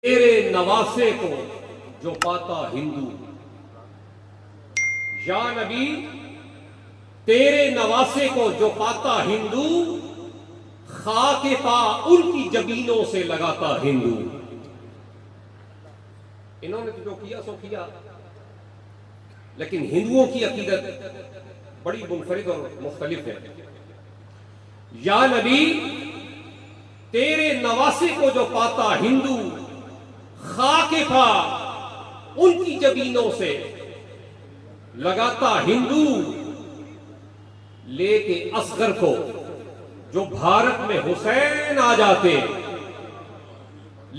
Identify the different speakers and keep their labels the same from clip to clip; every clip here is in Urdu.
Speaker 1: تیرے نواسے کو جو پاتا ہندو، یا نبی تیرے نواسے کو جو پاتا ہندو، خاک پا ان کی جبینوں سے لگاتا ہندو۔ انہوں نے تو جو کیا سو کیا، لیکن ہندوؤں کی عقیدت بڑی منفرد اور مختلف ہے۔ یا نبی تیرے نواسے کو جو پاتا ہندو، خاک پا ان کی جبینوں سے لگاتا ہندو، لے کے اصغر کو جو بھارت میں حسین آ جاتے،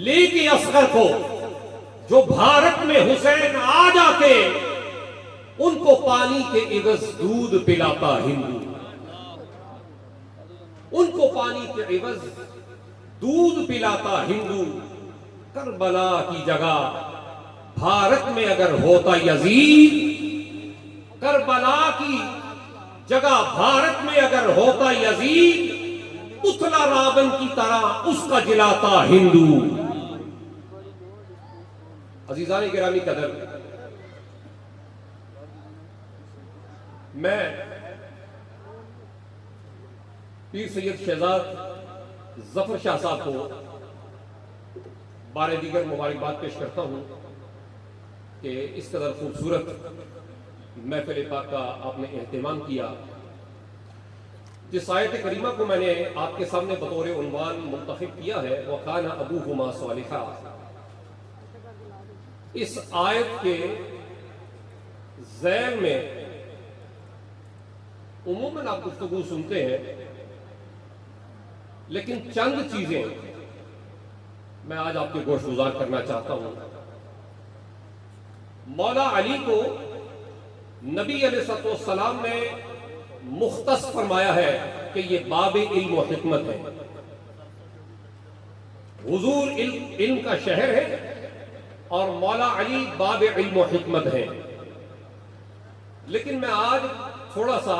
Speaker 1: لے کے اصغر کو جو بھارت میں حسین آ جاتے، ان کو پانی کے عوض دودھ پلاتا ہندو، ان کو پانی کے عوض دودھ پلاتا ہندو۔ کربلا کی جگہ بھارت میں اگر ہوتا یزید، کربلا کی جگہ بھارت میں اگر ہوتا یزید، اتلا راون کی طرح اس کا جلاتا ہندو۔ عزیزان گرامی قدر، میں پیر سید شہزاد ظفر شاہ صاحب کو بارے دیگر مبارکباد پیش کرتا ہوں کہ اس قدر خوبصورت محفل پاک کا آپ نے اہتمام کیا۔ جس آیت کریمہ کو میں نے آپ کے سامنے بطور عنوان منتخب کیا ہے، وَقَانَ أَبُوهُمَا صَالِحًا، اس آیت کے ذیل میں عموماً آپ گفتگو سنتے ہیں، لیکن چند چیزیں میں آج آپ کے گوش گزار کرنا چاہتا ہوں۔ مولا علی کو نبی علیہ السلام نے مختص فرمایا ہے کہ یہ باب علم و حکمت ہے۔ حضور علم کا شہر ہے اور مولا علی باب علم و حکمت ہے۔ لیکن میں آج تھوڑا سا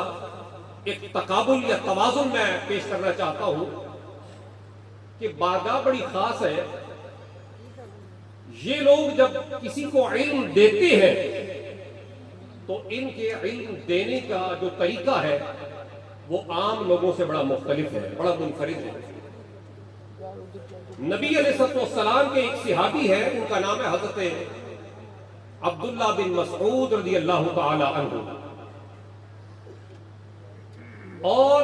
Speaker 1: ایک تقابل یا توازن میں پیش کرنا چاہتا ہوں کہ بارگاہ بڑی خاص ہے۔ یہ لوگ جب کسی کو علم دیتے ہیں تو ان کے علم دینے کا جو طریقہ ہے وہ عام لوگوں سے بڑا مختلف ہے، بڑا منفرد ہے۔ نبی علیہ السلام کے ایک صحابی ہے، ان کا نام ہے حضرت عبداللہ بن مسعود رضی اللہ تعالی عنہ، اور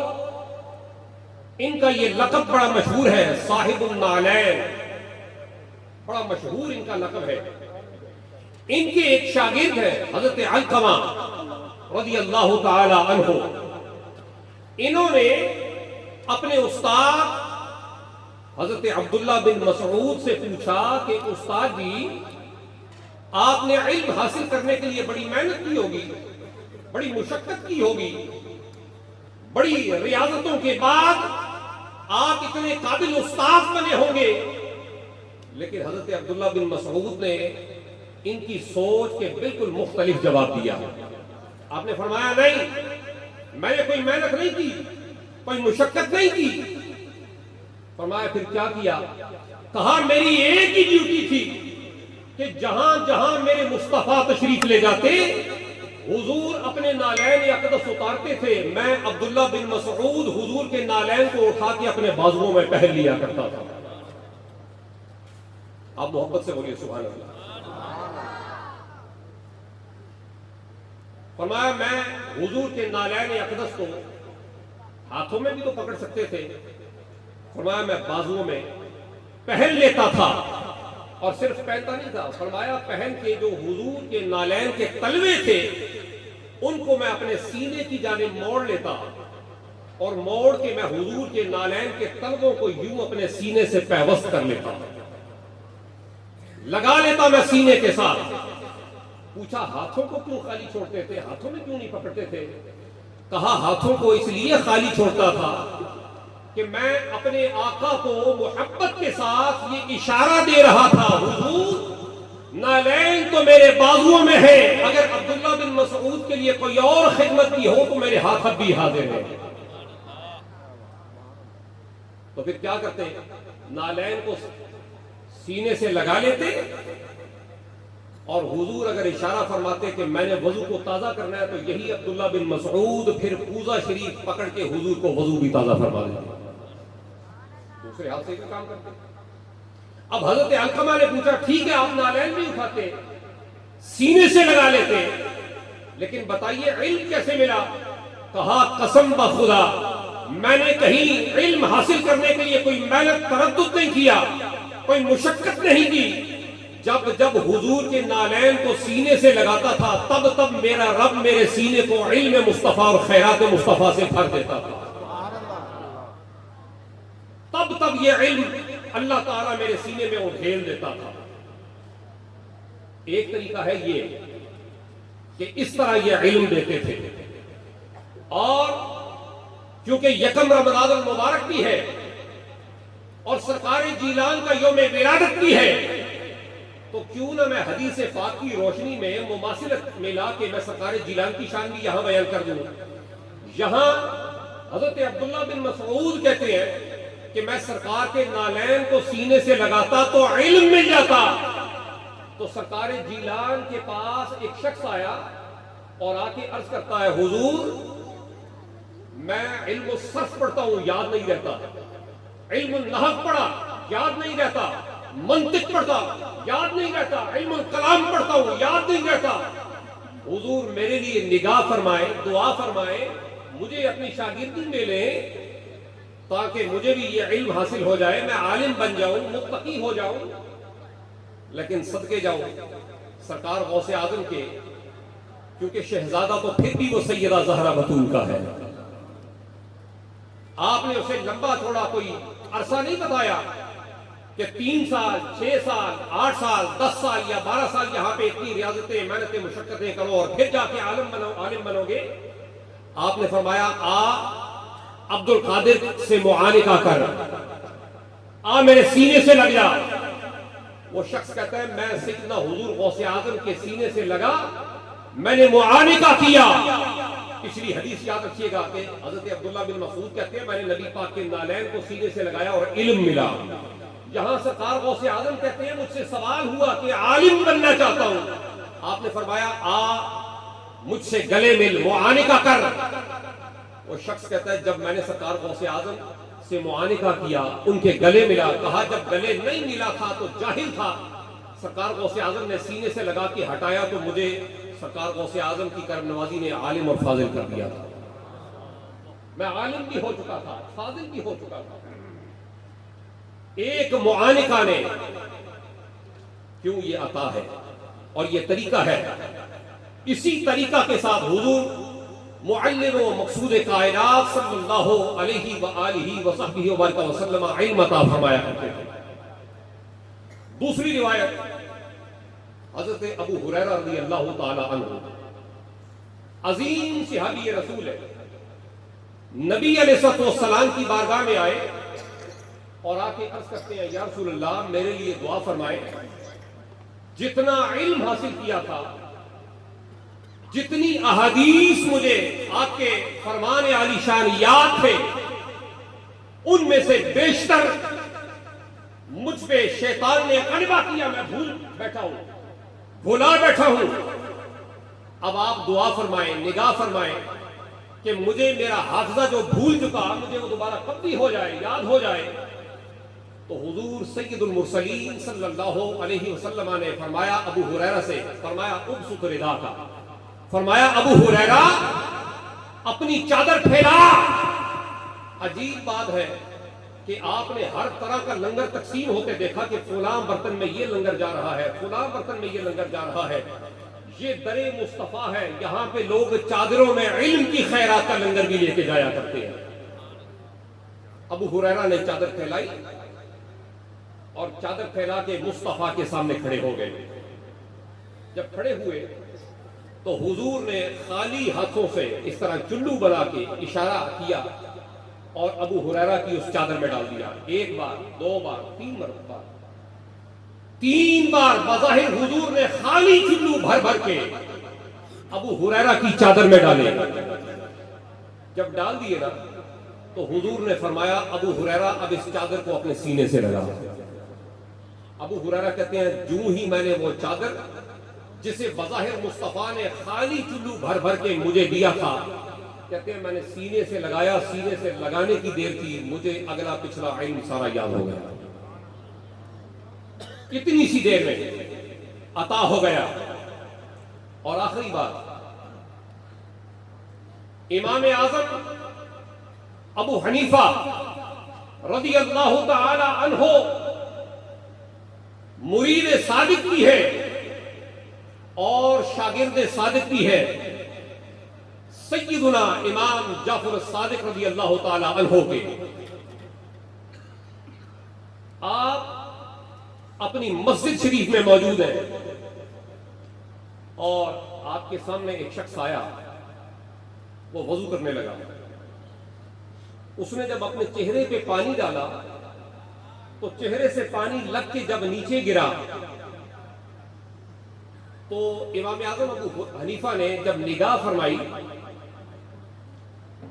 Speaker 1: ان کا یہ لقب بڑا مشہور ہے، صاحب النعلین، بڑا مشہور ان کا لقب ہے۔ ان کے ایک شاگرد ہے حضرت علقمہ رضی اللہ تعالی عنہ، انہوں نے اپنے استاد حضرت عبداللہ بن مسعود سے پوچھا کہ استاد جی، آپ نے علم حاصل کرنے کے لیے بڑی محنت کی ہوگی، بڑی مشقت کی ہوگی، بڑی ریاضتوں کے بعد آپ اتنے قابل استاد بنے ہوں گے، لیکن حضرت عبداللہ بن مسعود نے ان کی سوچ کے بالکل مختلف جواب دیا۔ آپ نے فرمایا نہیں، میں نے کوئی محنت نہیں کی، کوئی مشقت نہیں کی۔ فرمایا پھر کیا کیا؟ کہا میری ایک ہی ڈیوٹی تھی کہ جہاں جہاں میرے مصطفیٰ تشریف لے جاتے، حضور اپنے نالین اقدس اتارتے تھے، میں عبداللہ بن مسعود حضور کے نالین کو اٹھا کے اپنے بازوؤں میں پہن لیا کرتا تھا۔ آپ محبت سے بولیے سبحان اللہ۔ فرمایا میں حضور کے نالین اقدس کو ہاتھوں میں بھی تو پکڑ سکتے تھے، فرمایا میں بازوؤں میں پہن لیتا تھا، اور صرف پہنتا نہیں تھا، فرمایا پہن کے جو حضور کے نالین کے تلوے تھے ان کو میں اپنے سینے کی جانب موڑ لیتا، اور موڑ کے میں حضور کے نالین کے تلووں کو یوں اپنے سینے سے پیوست کر لیتا، لگا لیتا میں سینے کے ساتھ۔ پوچھا ہاتھوں کو کیوں خالی چھوڑتے تھے، ہاتھوں میں کیوں نہیں پکڑتے تھے؟ کہا ہاتھوں کو اس لیے خالی چھوڑتا تھا کہ میں اپنے آقا کو محبت کے ساتھ یہ اشارہ دے رہا تھا، حضور نالین تو میرے بازوؤں میں ہے، اگر عبداللہ بن مسعود کے لیے کوئی اور خدمت کی ہو تو میرے ہاتھ اب بھی حاضر ہے۔ تو پھر کیا کرتے ہیں؟ نالین کو سینے سے لگا لیتے اور حضور اگر اشارہ فرماتے کہ میں نے وضو کو تازہ کرنا ہے تو یہی عبداللہ بن مسعود پھر کوزہ شریف پکڑ کے حضور کو وضو بھی تازہ فرما دیتے، دوسرے ہاتھ سے بھی کام کرتے۔ اب حضرت علقمہ نے پوچھا ٹھیک ہے آپ نالین بھی اٹھاتے، سینے سے لگا لیتے، لیکن بتائیے علم کیسے ملا؟ کہا قسم بخدا میں نے کہیں علم حاصل کرنے کے لیے کوئی محنت تردد نہیں کیا، کوئی مشقت نہیں کی۔ جب حضور کے نالین کو سینے سے لگاتا تھا تب میرا رب میرے سینے کو علم مصطفیٰ اور خیرات مصطفیٰ سے بھر دیتا تھا، تب یہ علم اللہ تعالیٰ میرے سینے میں اٹھیل دیتا تھا۔ ایک طریقہ ہے یہ کہ اس طرح یہ علم دیتے تھے، اور کیونکہ یکم رمضان المبارک بھی ہے اور سرکار جیلان کا یوم ولادت بھی ہے، تو کیوں نہ میں حدیث پاک کی روشنی میں مماثلت ملا کے میں سرکار جیلان کی شان بھی یہاں بیان کر دوں۔ یہاں حضرت عبداللہ بن مسعود کہتے ہیں کہ میں سرکار کے نالین کو سینے سے لگاتا تو علم مل جاتا۔ تو سرکار جیلان کے پاس ایک شخص آیا اور آ کے عرض کرتا ہے حضور میں علم الصرف پڑھتا ہوں یاد نہیں رہتا، علم النحو پڑھا یاد نہیں رہتا، منطق پڑھتا یاد نہیں رہتا، علم الکلام پڑھتا ہوں یاد نہیں رہتا، حضور میرے لیے نگاہ فرمائے، دعا فرمائے، مجھے اپنی شاگردی میں لیں تاکہ مجھے بھی یہ علم حاصل ہو جائے، میں عالم بن جاؤں، متقی ہو جاؤں۔ لیکن صدقے جاؤں سرکار غوث اعظم کے، کیونکہ شہزادہ تو پھر بھی وہ سیدہ زہرا بتول کا ہے، آپ نے اسے لمبا تھوڑا کوئی عرصہ نہیں بتایا کہ 3 سال 6 سال 8 سال 10 سال یا 12 سال یہاں پہ اتنی ریاضتیں محنتیں مشقتیں کرو اور پھر جا کے عالم بنو گے۔ آپ نے فرمایا عبد القادر سے معانقہ کر، میرے سینے سے لگ جا۔ وہ شخص کہتا ہے میں سیدنا حضور غوث اعظم کے سینے سے لگا، میں نے معانقہ کیا۔ پچھلی حدیث یاد رکھیے گا کہ حضرت عبداللہ بن مسعود کہتے ہیں میں نے نبی پاک کے نالین کو سینے سے لگایا اور علم ملا۔ یہاں سرکار غوث اعظم کہتے ہیں مجھ سے سوال ہوا کہ عالم بننا چاہتا ہوں، آپ نے فرمایا مجھ سے گلے مل، معانقہ کر۔ وہ شخص کہتا ہے جب میں نے سرکار غوث اعظم سے معانقہ کیا ان کے گلے ملا، کہا جب گلے نہیں ملا تھا تو جاہل تھا، سرکار غوث اعظم نے سینے سے لگا کے ہٹایا تو مجھے سرکار غوث اعظم کی کرم نوازی نے عالم اور فاضل کر دیا تھا، میں عالم بھی ہو چکا تھا فاضل بھی ہو چکا تھا۔ ایک معانقہ نے کیوں یہ عطا ہے اور یہ طریقہ ہے، اسی طریقہ کے ساتھ حضور معلم و مقصود کائنات صلی اللہ علیہ وآلہ وصحبہ وبارک وسلم علم عطا فرمایا کرتے تھے۔ دوسری روایت حضرت ابو ہریرہ رضی اللہ تعالی عنہ، عظیم صحابی رسول ہے، نبی علیہ الصلوۃ والسلام کی بارگاہ میں آئے اور آ کے عرض کرتے ہیں یا رسول اللہ میرے لیے دعا فرمائے، جتنا علم حاصل کیا تھا، جتنی احادیث مجھے آپ کے فرمان عالی شان یاد تھے، ان میں سے بیشتر مجھ پہ شیطان نے غلبہ کیا، میں بھولا بیٹھا ہوں۔ اب آپ دعا فرمائیں، نگاہ فرمائیں کہ مجھے میرا حافظہ جو بھول چکا مجھے وہ دوبارہ قبضی ہو جائے، یاد ہو جائے۔ تو حضور سید المرسلین صلی اللہ علیہ وسلم نے فرمایا ابو ہریرہ سے، فرمایا ابسط ردا کا، فرمایا ابو ہریرہ اپنی چادر پھیلا۔ عجیب بات ہے کہ آپ نے ہر طرح کا لنگر تقسیم ہوتے دیکھا کہ فلاں برتن میں یہ لنگر جا رہا ہے، فلاں برتن میں یہ لنگر جا رہا ہے، یہ در مصطفیٰ ہے، یہاں پہ لوگ چادروں میں علم کی خیرات کا لنگر بھی لے کے جایا کرتے ہیں۔ ابو ہریرہ نے چادر پھیلائی اور چادر پھیلا کے مصطفیٰ کے سامنے کھڑے ہو گئے۔ جب کھڑے ہوئے تو حضور نے خالی ہاتھوں سے اس طرح چلو بنا کے اشارہ کیا اور ابو ہریرہ کی اس چادر میں ڈال دیا۔ 1 بار 2 بار 3 مرتبہ، 3 بار بظاہر حضور نے خالی چلو بھر بھر کے ابو ہریرہ کی چادر میں ڈالے۔ جب ڈال دیے نا تو حضور نے فرمایا ابو ہریرہ اب اس چادر کو اپنے سینے سے لگا۔ ابو ہریرہ کہتے ہیں جو ہی میں نے وہ چادر جسے بظاہر مصطفیٰ نے خالی چلو بھر بھر کے مجھے دیا تھا، کہتے ہیں میں نے سینے سے لگایا، سینے سے لگانے کی دیر تھی مجھے اگلا پچھلا علم سارا یاد ہو گیا، کتنی سی دیر میں عطا ہو گیا۔ اور آخری بات، امام اعظم ابو حنیفہ رضی اللہ تعالی عنہ مرید صادق بھی ہے اور شاگرد صادق بھی ہے، سیدنا امام جعفر الصادق رضی اللہ تعالی عنہ کے۔ آپ اپنی مسجد شریف میں موجود ہیں اور آپ کے سامنے ایک شخص آیا، وہ وضو کرنے لگا، اس نے جب اپنے چہرے پہ پانی ڈالا تو چہرے سے پانی لگ کے جب نیچے گرا تو امام اعظم ابو حنیفہ نے جب نگاہ فرمائی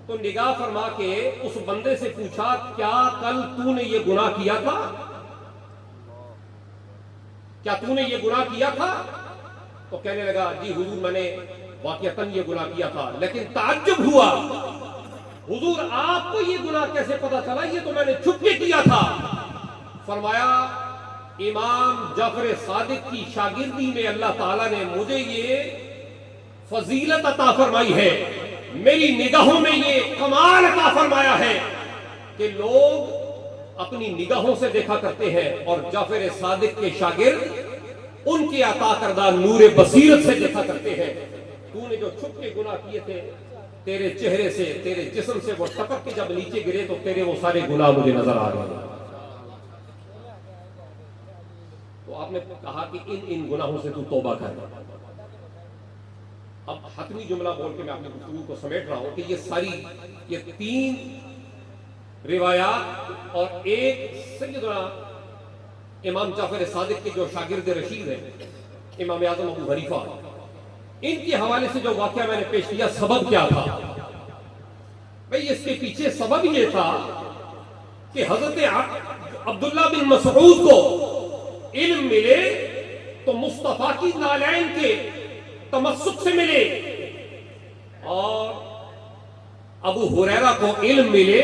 Speaker 1: تو نگاہ فرما کے اس بندے سے پوچھا کیا کل تو نے یہ گناہ کیا تھا؟ کیا تو نے یہ گناہ کیا تھا؟ تو کہنے لگا جی حضور میں نے واقعتاً یہ گناہ کیا تھا، لیکن تعجب ہوا حضور آپ کو یہ گناہ کیسے پتا چلا؟ یہ تو میں نے چھپ کے کیا تھا۔ فرمایا امام جعفر صادق کی شاگردی میں اللہ تعالیٰ نے مجھے یہ فضیلت عطا فرمائی ہے، میری نگاہوں میں یہ کمال عطا فرمایا ہے کہ لوگ اپنی نگاہوں سے دیکھا کرتے ہیں اور جعفر صادق کے شاگرد ان کے عطا کردہ نور بصیرت سے دیکھا کرتے ہیں۔ تو نے جو چھپ کے گناہ کیے تھے تیرے چہرے سے، تیرے جسم سے وہ ٹپک کے جب نیچے گرے تو تیرے وہ سارے گناہ مجھے نظر آ گئے۔ تو آپ نے کہا کہ ان گناہوں سے تو توبہ کر۔ اب حتمی جملہ بول کے میں اپنی گفتگو کو سمیٹ رہا ہوں کہ یہ تین روایات اور ایک سیدنا امام جعفر صادق کے جو شاگرد رشید ہیں امام اعظم ابو حنیفہ، ان کے حوالے سے جو واقعہ میں نے پیش کیا، سبب کیا تھا؟ بھئی اس کے پیچھے سبب یہ تھا کہ حضرت عبداللہ بن مسعود کو علم ملے تو مصطفیٰ کی نالین کے تمسک سے ملے، اور ابو ہریرہ کو علم ملے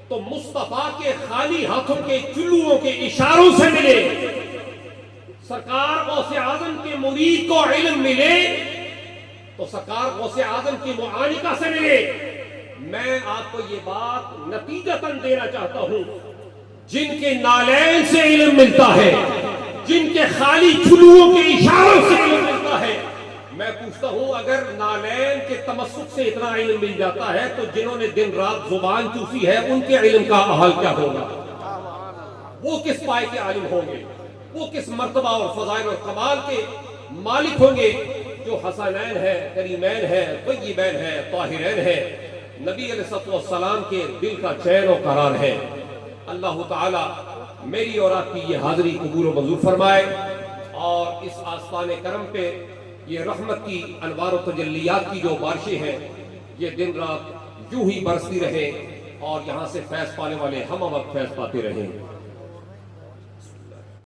Speaker 1: تو مصطفیٰ کے خالی ہاتھوں کے چلوؤں کے اشاروں سے ملے۔ سرکار غوث اعظم کے مرید کو علم ملے تو سرکار غوث اعظم کی معانقہ سے ملے۔ میں آپ کو یہ بات نتیجتاً دینا چاہتا ہوں، جن کے نالین سے علم ملتا ہے، جن کے خالی چلوؤں کے اشاروں سے علم ملتا ہے، میں پوچھتا ہوں اگر نالین کے تمسک سے اتنا علم مل جاتا ہے تو جنہوں نے دن رات زبان چوسی ہے ان کے علم کا حال کیا ہوگا؟ وہ کس پائے کے عالم ہوں گے؟ وہ کس مرتبہ اور فضائل اور کمال کے مالک ہوں گے جو حسنین ہے، کریمین ہے، طیبین ہے، طاہرین ہے، نبی علیہ السلام کے دل کا چین و قرار ہے۔ اللہ تعالی میری اور آپ کی یہ حاضری قبول و منظور فرمائے اور اس آستان کرم پہ یہ رحمت کی انوار و تجلیات کی جو بارشیں ہیں یہ دن رات یوں ہی برستی رہیں اور یہاں سے فیض پانے والے ہم وقت فیض پاتے رہیں۔